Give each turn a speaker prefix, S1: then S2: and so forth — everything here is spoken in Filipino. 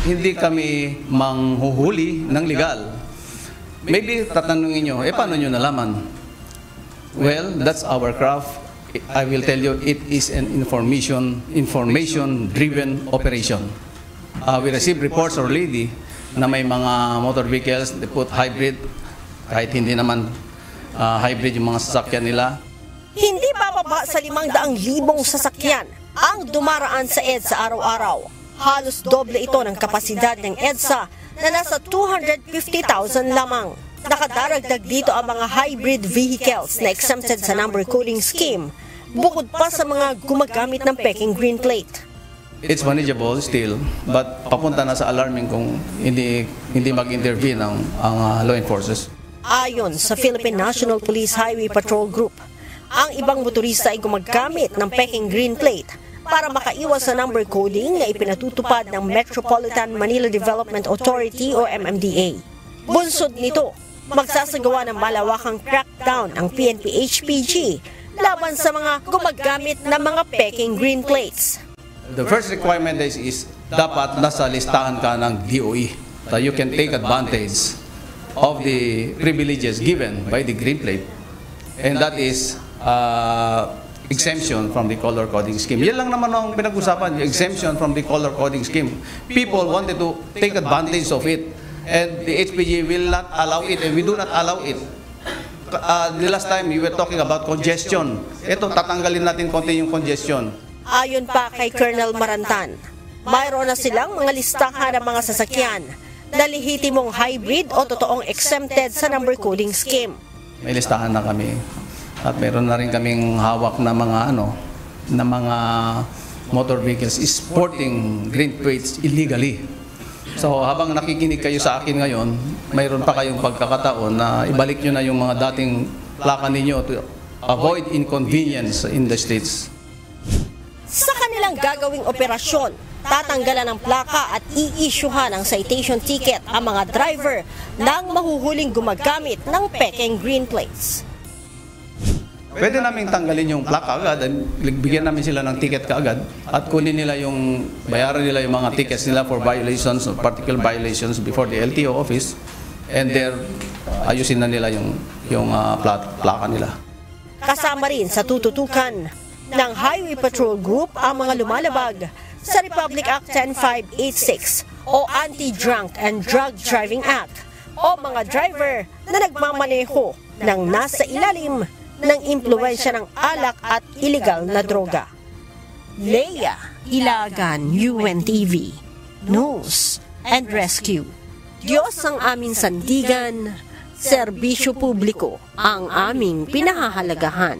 S1: hindi kami manghuhuli ng legal. Maybe tatanungin nyo, paano nyo nalaman? Well, that's our craft. I will tell you, it is an information-driven operation. We receive reports already na may mga motor vehicles, they put hybrid, kahit hindi naman hybrid yung mga sasakyan nila.
S2: Hindi bababa sa 500,000 sasakyan ang dumaraan sa EDSA araw-araw. Halos doble ito ng kapasidad ng EDSA na nasa 250,000 lamang. Nakadaragdag dito ang mga hybrid vehicles na exempted sa number coding scheme, bukod pa sa mga gumagamit ng peking green plate.
S1: It's manageable still, but papunta na sa alarming kung hindi mag-intervene ang law enforcers.
S2: Ayon sa Philippine National Police Highway Patrol Group, ang ibang motorista ay gumagamit ng peking green plate para makaiwas sa number coding na ipinatutupad ng Metropolitan Manila Development Authority o MMDA. Bunsod nito, magsasagawa ng malawakang crackdown ang PNP-HPG laban sa mga gumagamit ng mga peking green plates.
S1: The first requirement is dapat nasa listahan ka ng DOE, that you can take advantage of the privileges given by the green plate, and that is exemption from the color coding scheme. Yan lang naman ang pinag-usapan, yung exemption from the color coding scheme. People wanted to take advantage of it, and the HPG will not allow it, and we do not allow it. The last time we were talking about congestion. Ito, tatanggalin natin konti yung congestion.
S2: Ayon pa kay Colonel Marantan, mayroon na silang mga listahan ng mga sasakyan na lehitimong hybrid o totoong exempted sa number coding scheme.
S1: May listahan na kami. At meron na rin kaming hawak na mga motor vehicles sporting green plates illegally. So habang nakikinig kayo sa akin ngayon, mayroon pa kayong pagkakataon na ibalik nyo na yung mga dating plaka ninyo to avoid inconvenience in the streets.
S2: Sa kanilang gagawing operasyon, tatanggalan ng plaka at i-issuehan ng citation ticket ang mga driver nang mahuhuling gumagamit ng peking green plates.
S1: Pwede namin tanggalin yung plaka agad, bigyan namin sila ng ticket kaagad at kunin nila bayaran nila yung mga tickets nila for violations or particular violations before the LTO office, and there ayusin na nila yung plaka nila.
S2: Kasama rin sa tututukan ng Highway Patrol Group ang mga lumalabag sa Republic Act 10586 o Anti-Drunk and Drug Driving Act o mga driver na nagmamaneho ng nasa ilalim ng impluwensya ng alak at iligal na droga. Leia Ilagan, UNTV, News and Rescue. Diyos ang aming sandigan, serbisyo publiko ang aming pinahahalagahan.